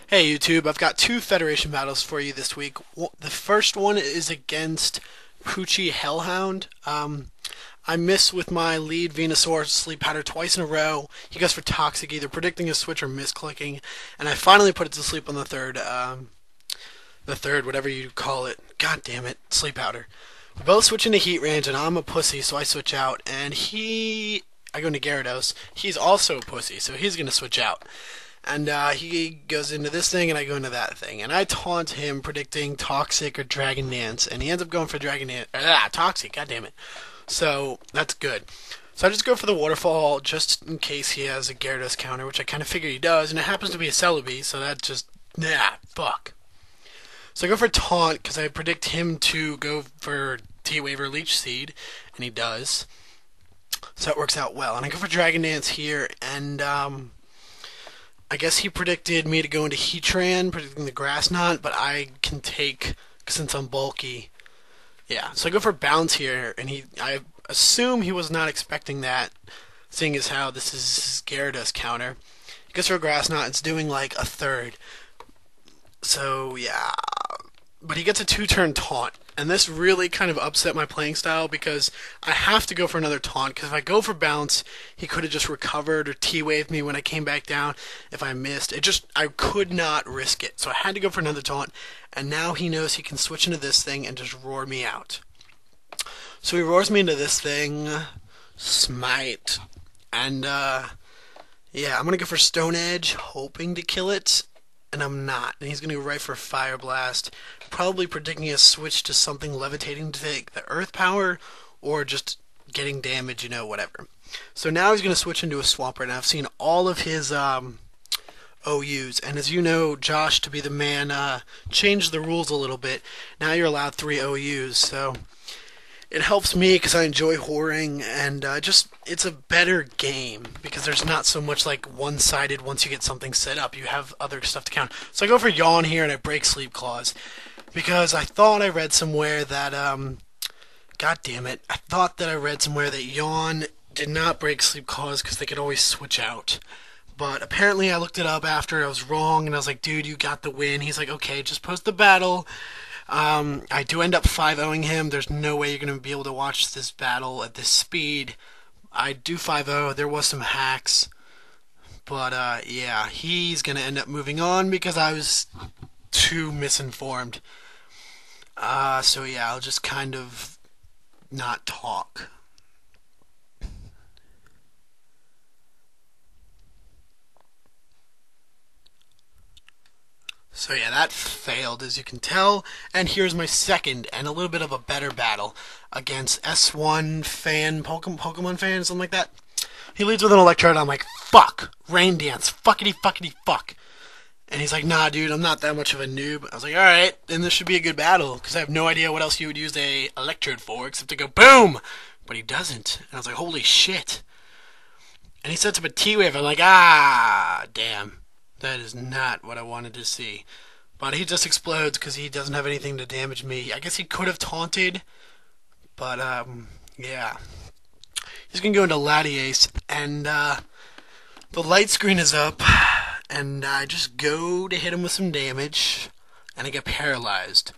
Hey YouTube, I've got two Federation battles for you this week. The first one is against PoochieHellHound. I miss with my lead Venusaur Sleep Powder twice in a row. He goes for Toxic, either predicting a switch or misclicking, and I finally put it to sleep on the third, whatever you call it. God damn it, Sleep Powder. We both switch into Heat Range, and I'm a pussy, so I switch out, and I go into Gyarados. He's also a pussy, so he's gonna switch out. And he goes into this thing, and I go into that thing. And I taunt him, predicting Toxic or Dragon Dance, and he ends up going for Dragon Dance. Toxic, god damn it. So, that's good. So I just go for the Waterfall, just in case he has a Gyarados counter, which I kind of figure he does, and it happens to be a Celebi, so that just, fuck. So I go for Taunt, because I predict him to go for T-Wave or Leech Seed, and he does. So it works out well. And I go for Dragon Dance here, and, I guess he predicted me to go into Heatran, predicting the Grass Knot, but I can take, since I'm bulky. Yeah, so I go for Bounce here, and I assume he was not expecting that, seeing as how this is his Gyarados counter. He goes for a Grass Knot, it's doing like a third. So, yeah. But he gets a two-turn Taunt, and this really kind of upset my playing style because I have to go for another Taunt, because if I go for Bounce, he could have just recovered or T-Waved me when I came back down if I missed. I could not risk it, so I had to go for another Taunt, and now he knows he can switch into this thing and just roar me out. So he roars me into this thing, Smite, and yeah, I'm going to go for Stone Edge, hoping to kill it. And I'm not. And he's going to go right for Fire Blast, probably predicting a switch to something levitating to take the Earth Power, or just getting damage, whatever. So now he's going to switch into a Swampert, and I've seen all of his OUs. And as you know, Josh, to be the man, changed the rules a little bit. Now you're allowed 3 OUs, so it helps me because I enjoy whoring, and it's a better game because there's not so much like one-sided once you get something set up. You have other stuff to count. So I go for Yawn here and I break Sleep Claws because I thought I read somewhere that god damn it, I thought that I read somewhere that Yawn did not break Sleep Claws because they could always switch out. But apparently I looked it up after, I was wrong, and I was like, dude, you got the win. He's like, okay, just post the battle. I do end up 5-0ing him. There's no way you're going to be able to watch this battle at this speed. I do 5-0. There was some hacks. But, yeah, he's going to end up moving on because I was too misinformed. So, yeah, I'll just kind of not talk. So yeah, that failed, as you can tell. And here's my second, and a little bit of a better battle, against Sn1boyPokemonfan, something like that. He leads with an Electrode, and I'm like, fuck, Rain Dance, fuckity fuckity fuck. And he's like, nah, dude, I'm not that much of a noob. I was like, alright, then this should be a good battle, because I have no idea what else you would use a Electrode for, except to go boom! But he doesn't. And I was like, holy shit. And he sets up a T-Wave, I'm like, damn. That is not what I wanted to see. But he just explodes because he doesn't have anything to damage me. I guess he could have taunted. But, yeah. He's going to go into Latiace. And, the light screen is up. And I just go to hit him with some damage. And I get paralyzed.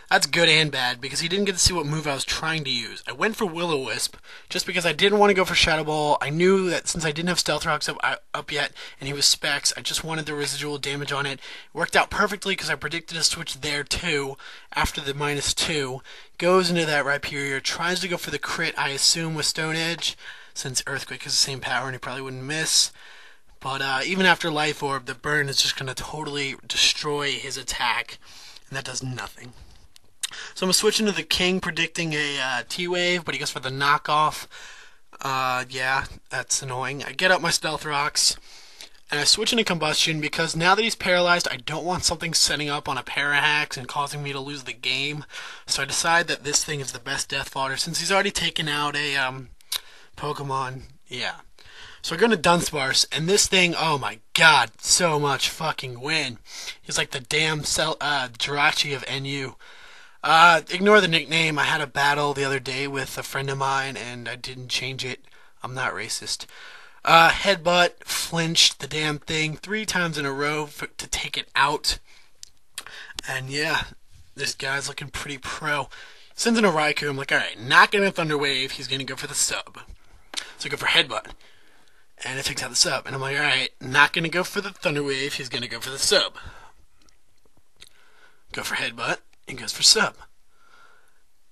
That's good and bad, because he didn't get to see what move I was trying to use. I went for Will-O-Wisp, just because I didn't want to go for Shadow Ball. I knew that since I didn't have Stealth Rocks up yet, and he was Specs, I just wanted the residual damage on it. It worked out perfectly, because I predicted a switch there, too, after the -2. Goes into that Rhyperior, tries to go for the crit, I assume, with Stone Edge, since Earthquake is the same power, and he probably wouldn't miss. But even after Life Orb, the burn is just going to totally destroy his attack, and that does nothing. So I'm going to switch into the King, predicting a T-Wave, but he goes for the knockoff. Yeah, that's annoying. I get up my Stealth Rocks, and I switch into Combustion, because now that he's paralyzed, I don't want something setting up on a Parahacks and causing me to lose the game. So I decide that this thing is the best Death Fodder, since he's already taken out a Pokemon. Yeah. So I go into Dunsparce, and this thing, oh my god, so much fucking win. He's like the damn Jirachi of NU. Ignore the nickname. I had a battle the other day with a friend of mine, and I didn't change it. I'm not racist. Headbutt, flinched the damn thing 3 times in a row to take it out. And yeah, this guy's looking pretty pro. Sends in a Raikou. I'm like, alright, not going to Thunder Wave. He's going to go for the sub. So I go for Headbutt. And it takes out the sub. And I'm like, alright, not going to go for the Thunder Wave. He's going to go for the sub. Go for Headbutt. And goes for sub.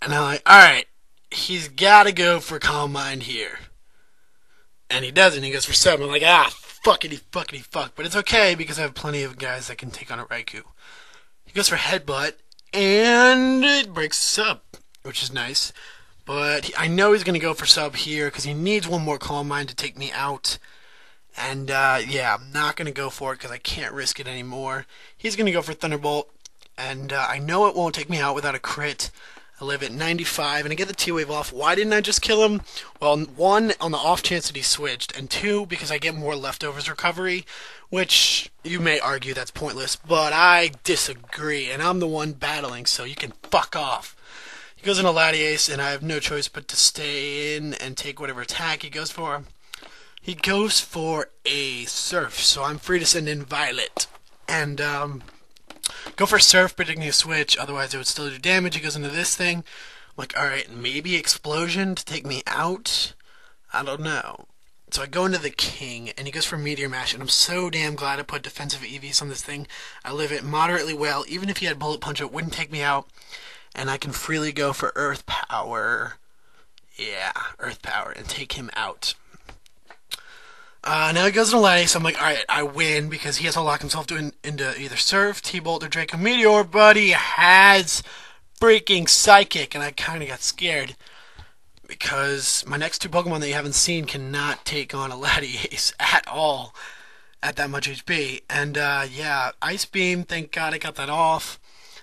And I'm like, alright, he's got to go for Calm Mind here. And he doesn't. He goes for sub. I'm like, fuckity, fuckity, fuck. But it's okay because I have plenty of guys that can take on a Raikou. He goes for Headbutt. And it breaks sub, which is nice. But I know he's going to go for sub here because he needs one more Calm Mind to take me out. And yeah, I'm not going to go for it because I can't risk it anymore. He's going to go for Thunderbolt. And I know it won't take me out without a crit. I live at 95, and I get the T-Wave off. Why didn't I just kill him? Well, 1, on the off chance that he switched, and 2, because I get more leftovers recovery, which you may argue that's pointless, but I disagree, and I'm the one battling, so you can fuck off. He goes into Latias, and I have no choice but to stay in and take whatever attack he goes for. He goes for a Surf, so I'm free to send in Violet. And, go for Surf, predicting a switch, otherwise it would still do damage. He goes into this thing. I'm like, alright, maybe Explosion to take me out? I don't know. So I go into the King, and he goes for Meteor Mash, and I'm so damn glad I put defensive EVs on this thing. I live it moderately well. Even if he had Bullet Punch, it wouldn't take me out. And I can freely go for Earth Power. Yeah, Earth Power, and take him out. Now he goes into Latias, so I'm like, alright, I win, because he has to lock himself into either Surf, T-Bolt, or Draco Meteor, but he has freaking Psychic, and I kind of got scared, because my next 2 Pokemon that you haven't seen cannot take on a Latias at all, at that much HP, and yeah, Ice Beam, thank God I got that off.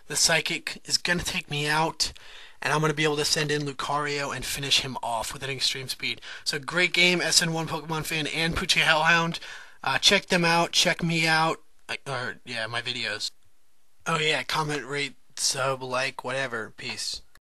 The Psychic is going to take me out, and I'm going to be able to send in Lucario and finish him off with an extreme speed. So great game, Sn1boyPokemonfan and PoochieHellHound. Check them out, check me out, or yeah, my videos. Oh yeah, comment, rate, sub, like, whatever. Peace.